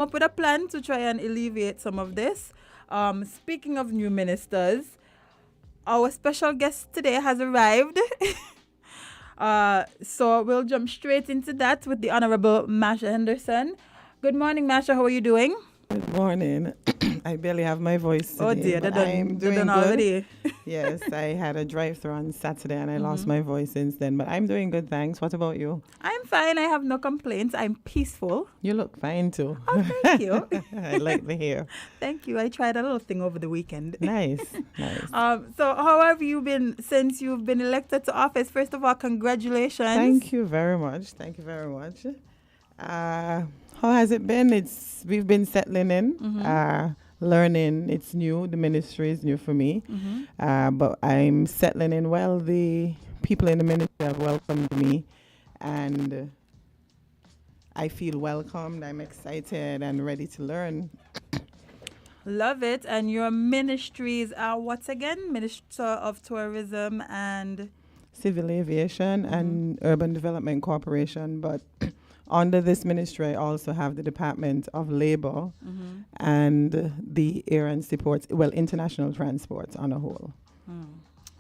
up with a plan to try and alleviate some of this. Speaking of new ministers, our special guest today has arrived. So we'll jump straight into that with the Honorable Marsha Henderson. Good morning, Marsha. How are you doing? Good morning. I barely have my voice today. Oh dear, but they're I'm doing done good. already. Yes, I had a drive-through on Saturday and I lost my voice since then. But I'm doing good, thanks. What about you? I'm fine. I have no complaints. I'm peaceful. You look fine too. Oh, thank you. I like the hair. Thank you. I tried a little thing over the weekend. Nice, nice. So how have you been since you've been elected to office? First of all, congratulations. Thank you very much. Thank you very much. How has it been? We've been settling in, learning. It's new. The ministry is new for me, but I'm settling in well. The people in the ministry have welcomed me, and I feel welcomed. I'm excited and ready to learn. Love it. And your ministries are what again? Minister of Tourism and Civil Aviation and Urban Development Corporation, but under this ministry, I also have the Department of Labor and the Air and Seaports, international transport on a whole.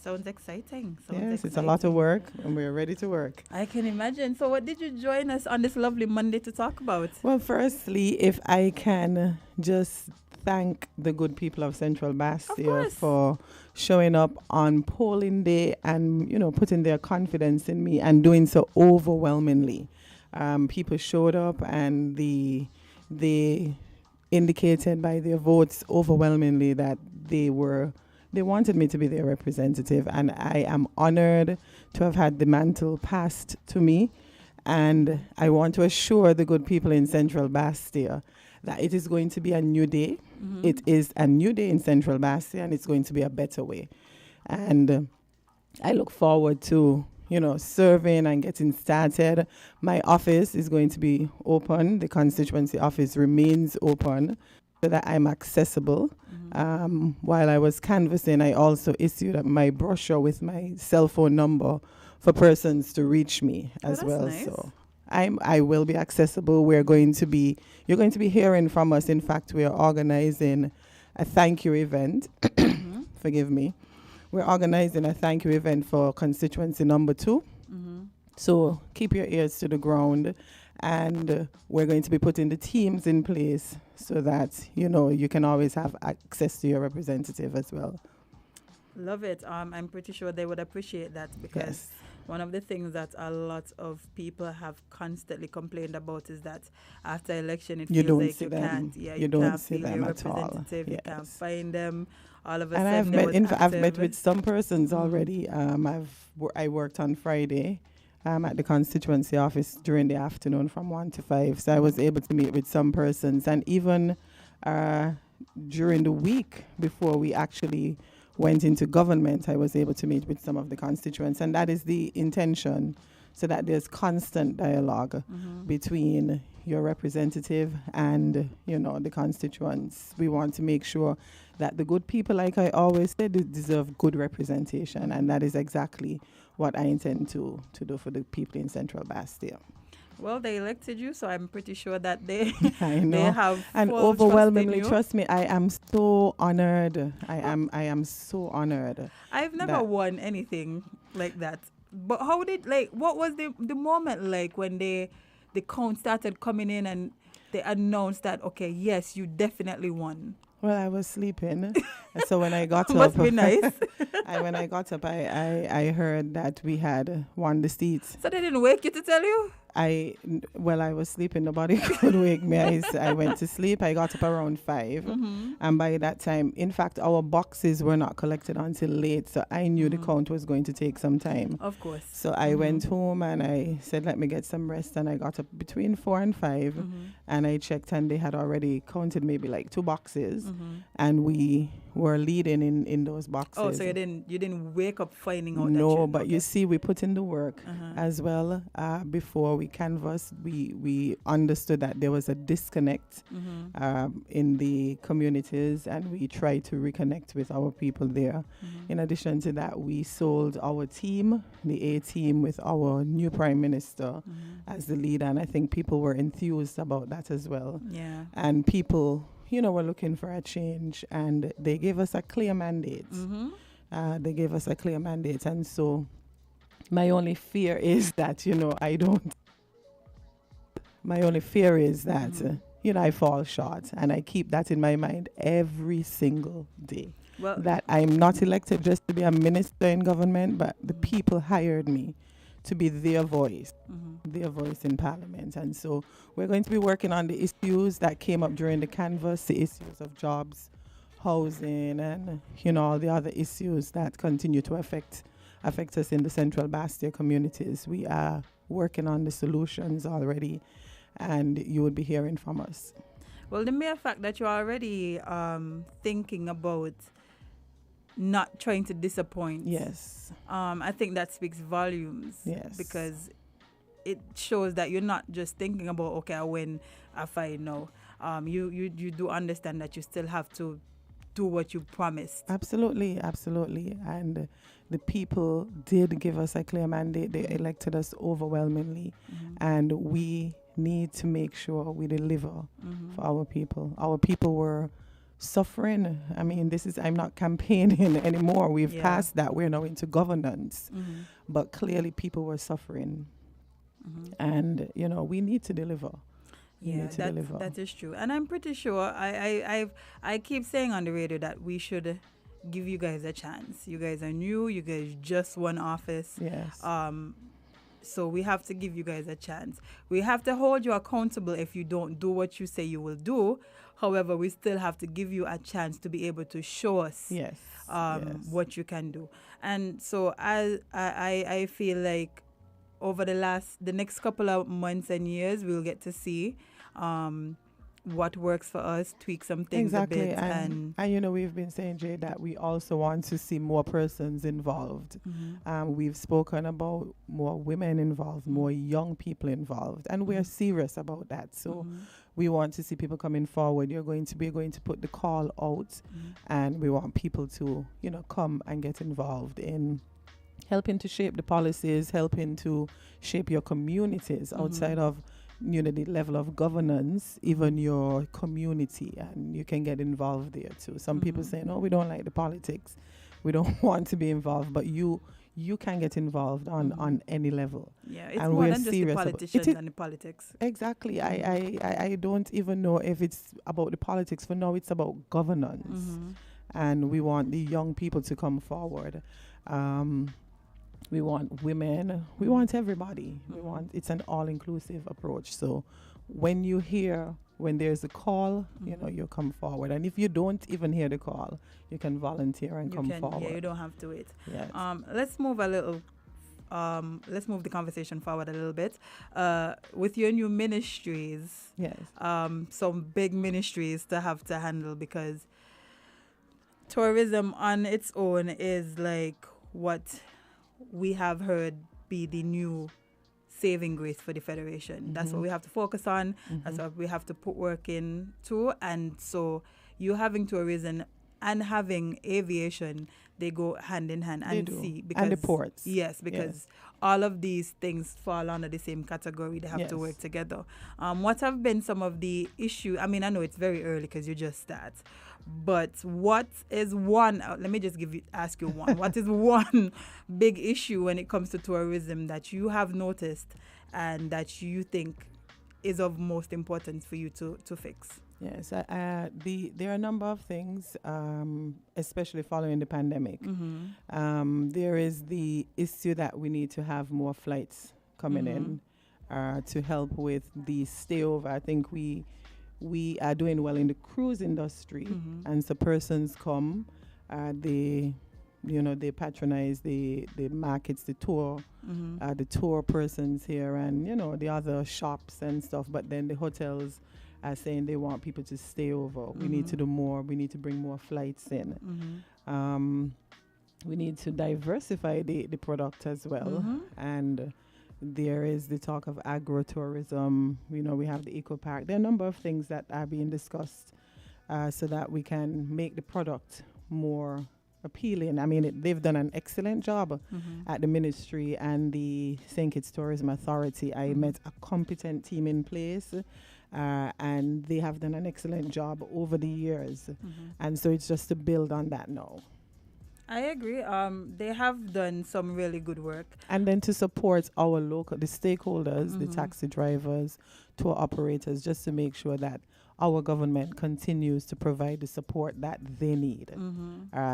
Sounds exciting. It's a lot of work, and we're ready to work. I can imagine. So what did you join us on this lovely Monday to talk about? Well, firstly, if I can just thank the good people of Central Bastia for showing up on polling day and, putting their confidence in me and doing so overwhelmingly. People showed up and they indicated by their votes overwhelmingly that they wanted me to be their representative, and I am honored to have had the mantle passed to me. And I want to assure the good people in Central Bastia that it is going to be a new day. It is a new day in Central Bastia, and it's going to be a better way. And I look forward to serving and getting started. My office is going to be open. The constituency office remains open so that I'm accessible. While I was canvassing, I also issued my brochure with my cell phone number for persons to reach me as well. Nice. So I will be accessible. You're going to be hearing from us. In fact, we are organizing a thank you event. Forgive me. We're organizing a thank you event for constituency number 2. So keep your ears to the ground, and we're going to be putting the teams in place so that, you can always have access to your representative as well. Love it. I'm pretty sure they would appreciate that because one of the things that a lot of people have constantly complained about is that after election it feels like you can't. Yeah, you can't feel your representative. You can't find them. All of a sudden, I've met with some persons already. I worked on Friday at the constituency office during the afternoon from 1 to 5. So I was able to meet with some persons, and even during the week before we actually went into government, I was able to meet with some of the constituents, and that is the intention, so that there's constant dialogue between your representative and, the constituents. We want to make sure that the good people, like I always said, deserve good representation, and that is exactly what I intend to do for the people in Central Bastia. Well, they elected you, so I'm pretty sure that they I know. they have and full overwhelmingly trust in you. trust me, I am so honored. I am so honored. I've never won anything like that. But what was the moment like when the count started coming in and they announced that, okay, yes, you definitely won? Well, I was sleeping. So when I got up, must be nice. When I got up, I heard that we had won the seats. So they didn't wake you to tell you? I was sleeping. Nobody could wake me. I went to sleep. I got up around 5. And by that time, in fact, our boxes were not collected until late. So I knew the count was going to take some time. Of course. So I went home and I said, let me get some rest. And I got up between 4 and 5. And I checked, and they had already counted maybe like 2 boxes. And we were leading in those boxes. Oh, so you didn't wake up finding out that No, but you see, we put in the work as well before we canvassed, we understood that there was a disconnect in the communities, and we tried to reconnect with our people there. In addition to that, we sold our team, the A team, with our new Prime Minister as the leader, and I think people were enthused about that as well. Yeah. And people, were looking for a change, and they gave us a clear mandate. They gave us a clear mandate, and so my only fear is that, my only fear is that, I fall short, and I keep that in my mind every single day. Well, that I'm not elected just to be a minister in government, but the people hired me to be their voice in Parliament. And so we're going to be working on the issues that came up during the canvass, the issues of jobs, housing, and, all the other issues that continue to affect us in the Central Bastia communities. We are working on the solutions already, and you would be hearing from us. Well, the mere fact that you're already thinking about not trying to disappoint, yes, I think that speaks volumes. Yes, because it shows that you're not just thinking about, okay, I win, I fight. No, you do understand that you still have to do what you promised. Absolutely. And the people did give us a clear mandate. They elected us overwhelmingly, and we need to make sure we deliver for our people. Our people were suffering. I mean, I'm not campaigning anymore. We've passed that. We're now into governance. But clearly people were suffering. And, we need to deliver. That is true. And I'm pretty sure I keep saying on the radio that we should give you guys a chance. You guys are new. You guys just won office. Yes. So we have to give you guys a chance. We have to hold you accountable if you don't do what you say you will do. However, we still have to give you a chance to be able to show us what you can do. And so I feel like over the next couple of months and years, we'll get to see what works for us, tweak some things a bit. And we've been saying, Jay, that we also want to see more persons involved. We've spoken about more women involved, more young people involved, and we're serious about that. So we want to see people coming forward. We're going to put the call out, and we want people to, come and get involved in helping to shape the policies, helping to shape your communities outside of the level of governance, even your community, and you can get involved there too. Some people say, no, we don't like the politics, we don't want to be you, but you can get involved on any level. Yeah, it's more than just the politicians and the politics. Exactly. I don't even know if it's about the politics. For now, it's about governance, and we want the young people to come forward. We want women. We want everybody. It's an all-inclusive approach. So when there's a call, you come forward. And if you don't even hear the call, you can volunteer and come forward. Yeah, you don't have to wait. Yes. Let's move the conversation forward a little bit. With your new ministries, yes, some big ministries to have to handle, because tourism on its own is like what we have heard be the new saving grace for the Federation. That's what we have to focus on. That's what we have to put work into. And so you having tourism and having aviation, they go hand in hand. And see, because and the ports. Yes, because all of these things fall under the same category. They have to work together. What have been some of the issues? I mean, I know it's very early because you just start. But what is one, let me just ask you one. What is one big issue when it comes to tourism that you have noticed and that you think is of most importance for you to fix? Yes, there are a number of things, especially following the pandemic. There is the issue that we need to have more flights coming in to help with the stayover. I think we are doing well in the cruise industry, and so persons come, they patronize the markets, the tour persons here, and the other shops and stuff. But then the hotels are saying they want people to stay over. We need to do more. We need to bring more flights in. We need to diversify the product as well, and There is the talk of agro-tourism. You know, we have the eco park. There are a number of things that are being discussed so that we can make the product more appealing. I mean, they've done an excellent job at the ministry and the St. Kitts Tourism Authority. I met a competent team in place, and they have done an excellent job over the years. And so it's just to build on that now. I agree. They have done some really good work. And then to support our the stakeholders, the taxi drivers, tour operators, just to make sure that our government continues to provide the support that they need,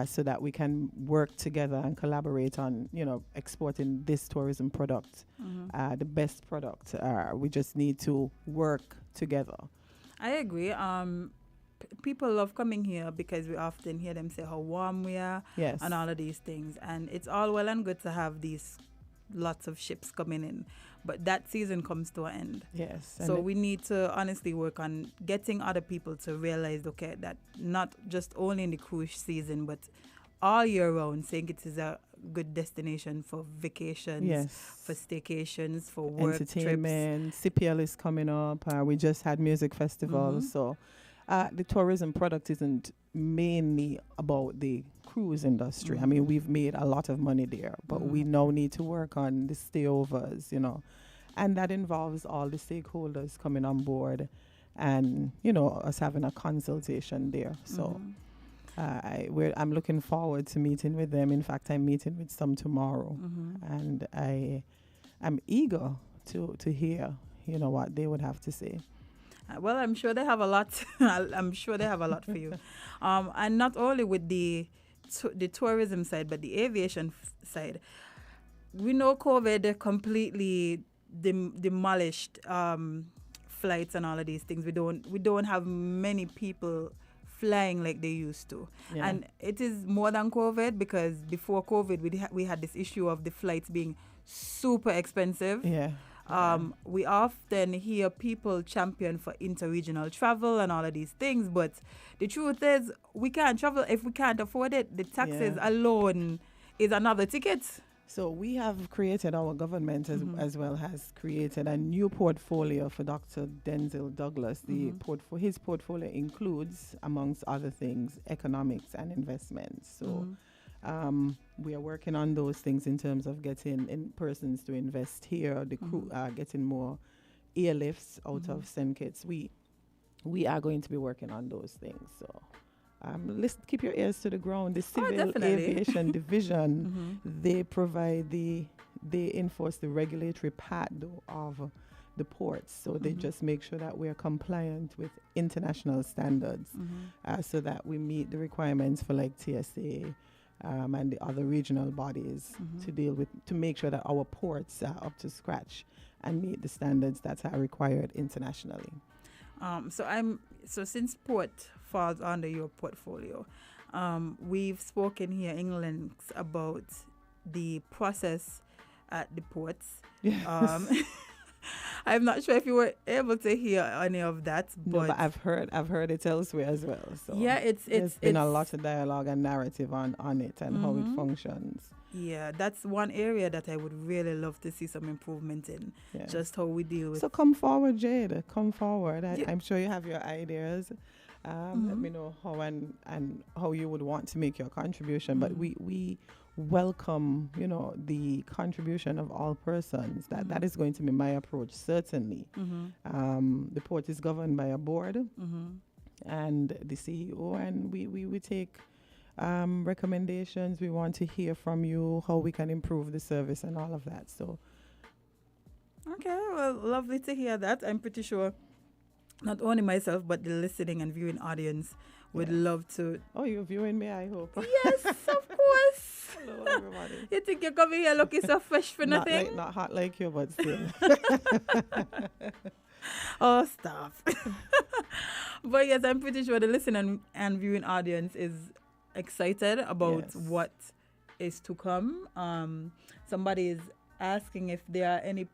so that we can work together and collaborate on, you know, exporting this tourism product, the best product. We just need to work together. I agree. People love coming here because we often hear them say how warm we are, and all of these things. And it's all well and good to have these lots of ships coming in, but that season comes to an end. Yes. So we need to honestly work on getting other people to realize, okay, that not just only in the cruise season, but all year round, St. Kitts is a good destination for vacations, for staycations, for work entertainment. Trips. CPL is coming up. We just had music festivals, so the tourism product isn't mainly about the cruise industry. I mean, we've made a lot of money there, but we now need to work on the stayovers, you know, and that involves all the stakeholders coming on board and, you know, us having a consultation there. So I'm looking forward to meeting with them. In fact, I'm meeting with some tomorrow, and I'm eager to hear, you know, what they would have to say. Well, I'm sure they have a lot. I'm sure they have a lot for you. And not only with the tourism side, but the aviation side. We know COVID completely demolished flights and all of these things. We don't have many people flying like they used to. Yeah. And it is more than COVID, because before COVID, we had this issue of the flights being super expensive. Yeah. We often hear people champion for interregional travel and all of these things, but the truth is we can't travel if we can't afford it. The taxes alone is another ticket. So we have created, our government as well has created a new portfolio for Dr. Denzel Douglas. His portfolio includes, amongst other things, economics and investments. So we are working on those things in terms of getting in persons to invest here, the crew, getting more airlifts out of St. Kitts. We are going to be working on those things. So keep your ears to the ground. The Civil Aviation Division, they enforce the regulatory part though of the ports. So they just make sure that we're compliant with international standards, so that we meet the requirements for like TSA, and the other regional bodies to make sure that our ports are up to scratch and meet the standards that are required internationally. So since port falls under your portfolio, we've spoken here in Links about the process at the ports. Yes. I'm not sure if you were able to hear any of that, but I've heard it elsewhere as well. So yeah, there's been a lot of dialogue and narrative on it and how it functions. Yeah, that's one area that I would really love to see some improvement in. Yeah. Just how we deal with. So come forward, Jade. Come forward. I'm sure you have your ideas. Let me know how and how you would want to make your contribution. But we welcome, you know, the contribution of all persons. That is going to be my approach, certainly. The port is governed by a board and the CEO, and we take recommendations. We want to hear from you how we can improve the service and all of that. So okay, well, lovely to hear that. I'm pretty sure not only myself but the listening and viewing audience would love to. Oh, you're viewing me, I hope. Yes, of course. Hello, everybody. You think you're coming here looking so fresh for nothing? Not hot like you, but still. Oh, stop. But yes, I'm pretty sure the listening and viewing audience is excited about what is to come. Somebody is asking if there are any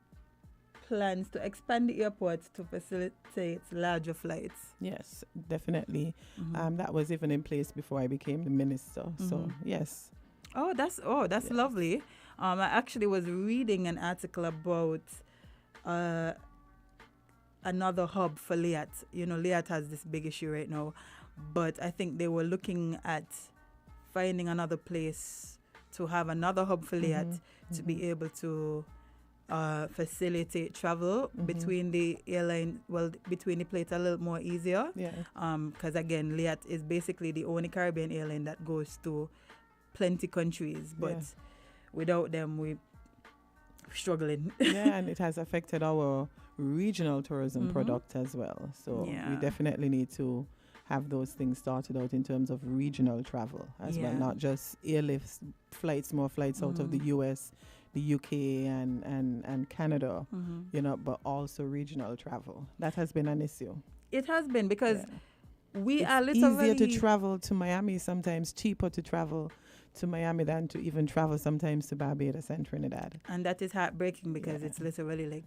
plans to expand the airport to facilitate larger flights. Yes, definitely. That was even in place before I became the minister. So yes. Oh, that's lovely. I actually was reading an article about another hub for Liat. You know, Liat has this big issue right now, but I think they were looking at finding another place to have another hub for Liat to be able to facilitate travel between the airline, between the plates a little more easier. Yeah. Because again, Liat is basically the only Caribbean airline that goes to plenty countries, but without them, we're struggling. Yeah, and it has affected our regional tourism product as well. So we definitely need to have those things started out in terms of regional travel as well, not just airlifts, more flights out of the US, the UK and Canada, you know, but also regional travel. That has been an issue. It has been because we it's are literally easier to travel to Miami, sometimes cheaper to travel to Miami than to even travel sometimes to Barbados and Trinidad. And that is heartbreaking because it's literally like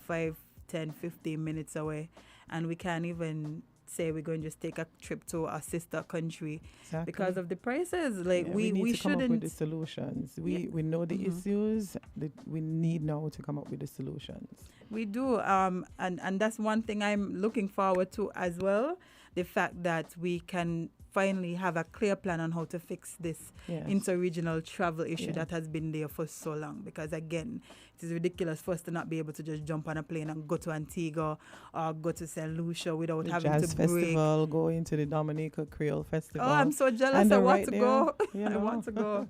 5, 10, 15 minutes away, and we can't even say we're going to just take a trip to a sister country because of the prices. Like we need to shouldn't come up with the solutions. We know the issues. That we need now to come up with the solutions. We do, and that's one thing I'm looking forward to as well. The fact that we can finally have a clear plan on how to fix this inter-regional travel issue that has been there for so long. Because again, it is ridiculous for us to not be able to just jump on a plane and go to Antigua or go to St. Lucia without the having jazz to break. Festival, go into the Dominica Creole Festival. Oh, I'm so jealous. I want to go. I want to go.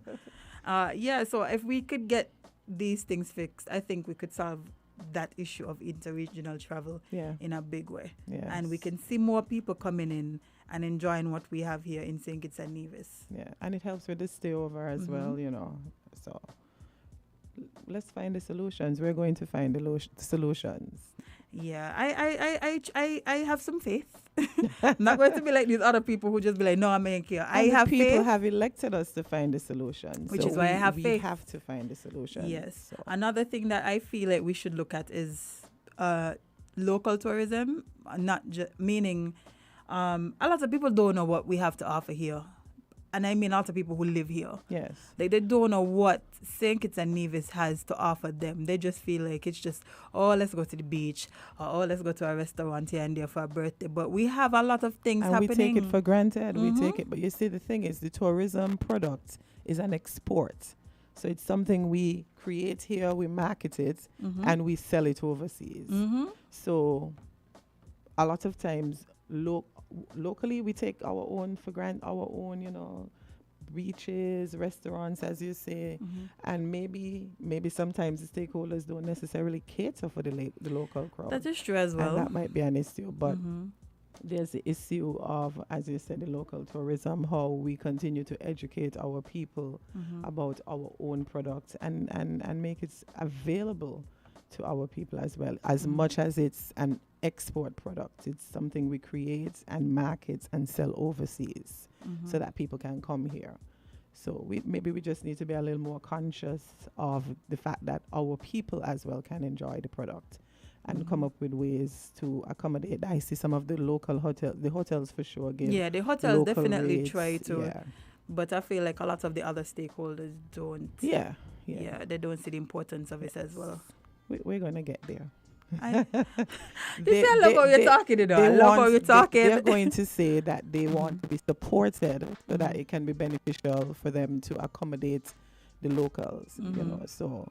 So if we could get these things fixed, I think we could solve that issue of interregional travel in a big way. Yes. And we can see more people coming in and enjoying what we have here in St. Kitts and Nevis. Yeah, and it helps with the stay over as well, you know. So let's find the solutions. We're going to find the solutions. Yeah, I have some faith. I'm not going to be like these other people who just be like, no, I'm in here. I have faith. People have elected us to find the solutions. Which is why I have faith. We have to find the solutions. Yes. So. Another thing that I feel like we should look at is local tourism, meaning a lot of people don't know what we have to offer here. And I mean a lot of people who live here. Yes. Like they don't know what St. Kitts and Nevis has to offer them. They just feel like it's just, let's go to the beach, or let's go to a restaurant here and there for a birthday. But we have a lot of things happening. And we take it for granted. We take it. But you see, the thing is, the tourism product is an export. So it's something we create here, we market it, and we sell it overseas. So a lot of times, locally we take our own for granted, our own, you know, beaches, restaurants, as you say, and maybe sometimes the stakeholders don't necessarily cater for the local crowd. That is true as well. And that might be an issue, but there's the issue of, as you said, the local tourism, how we continue to educate our people about our own products and make it available to our people as well, as much as it's an export product. It's something we create and market and sell overseas so that people can come here. So maybe we just need to be a little more conscious of the fact that our people as well can enjoy the product and come up with ways to accommodate. I see some of the local hotels for sure give the hotels definitely rates, try to, but I feel like a lot of the other stakeholders don't. Yeah, they don't see the importance of it as well. We're going to get there. I love how you're talking, you know. I love how you're talking. They're going to say that they want to be supported so that it can be beneficial for them to accommodate the locals, you know. So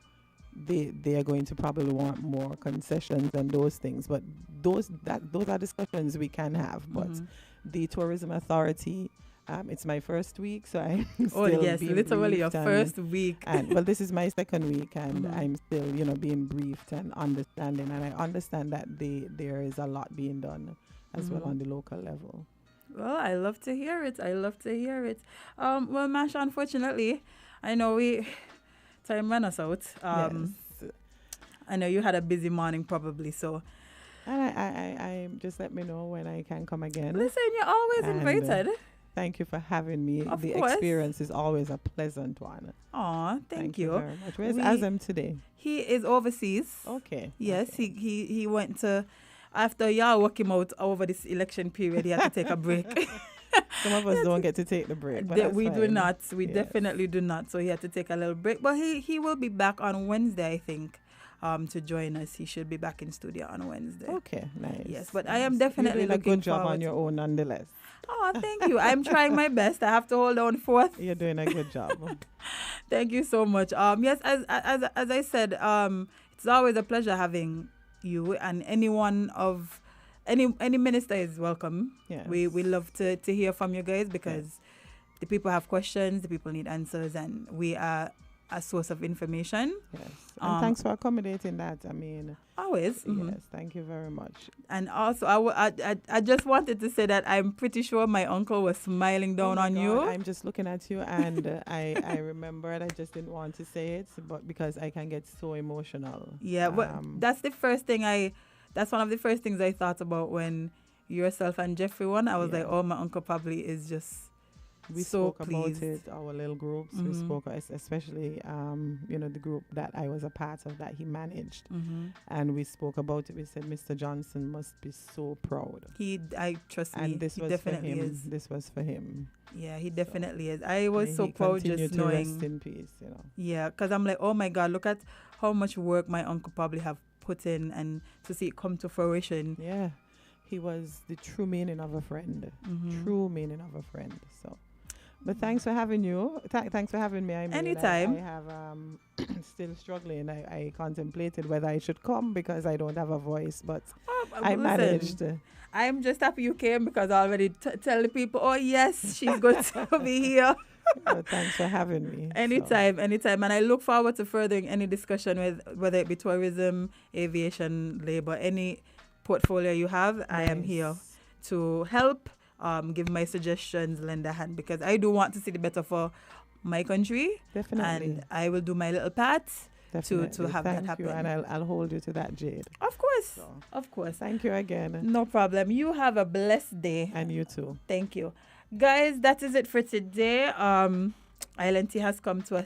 they are going to probably want more concessions and those things. But those are discussions we can have. But the Tourism Authority, it's my first week, so I'm still being literally your first week. Well, this is my second week, and I'm still, you know, being briefed and understanding. And I understand that there is a lot being done as well on the local level. Well, I love to hear it. Well, Marsha, unfortunately, I know time ran us out. Yes. I know you had a busy morning probably, so. And I just let me know when I can come again. Listen, you're always invited. Thank you for having me. Of the course. Experience is always a pleasant one. Aw, thank you very much. Where's Azam today? He is overseas. Okay. Yes, okay. He went to, after y'all work him out over this election period, he had to take a break. Some of us don't get to take the break. But we do not. We definitely do not. So he had to take a little break. But he will be back on Wednesday, I think, to join us. He should be back in studio on Wednesday. Okay, nice. Yes, but I am definitely You're doing looking a good job forward on your own, nonetheless. Oh, thank you. I'm trying my best. I have to hold on forth. You're doing a good job. Thank you so much. Yes, as I said, it's always a pleasure having you, and anyone of any minister is welcome. Yes. We love to hear from you guys, because the people have questions, the people need answers, and we are a source of information. Yes. And thanks for accommodating that. I mean, always. Yes, thank you very much. And also, I just wanted to say that I'm pretty sure my uncle was smiling down on you. I'm just looking at you, and I remembered. I just didn't want to say it, but because I can get so emotional. Yeah, but that's the first thing that's one of the first things I thought about when yourself and Jeffrey won. I was like, oh, my uncle probably is just we so spoke pleased. about it, our little groups. We spoke, especially, the group that I was a part of that he managed. And we spoke about it. We said, Mr. Johnson must be so proud. Trust me, and this he was definitely for him. is. This was for him. Yeah, he definitely is. I was so proud just knowing. Rest in peace, Yeah, because I'm like, oh my God, look at how much work my uncle probably have put in, and to see it come to fruition. Yeah, he was the true meaning of a friend. True meaning of a friend. So. But thanks for having you. Thanks for having me. I mean, anytime. I have still struggling. I contemplated whether I should come because I don't have a voice, but I managed. I'm just happy you came, because I already tell the people, oh yes, she's going to be here. But thanks for having me. Anytime. And I look forward to furthering any discussion with whether it be tourism, aviation, labor, any portfolio you have. Nice. I am here to help. Give my suggestions, lend a hand, because I do want to see the better for my country. Definitely. And I will do my little part to have that happen. Thank you, and I'll hold you to that, Jade. Of course. Of course. Thank you again. No problem. You have a blessed day. And you too. Thank you. Guys, that is it for today. Island Tea has come to a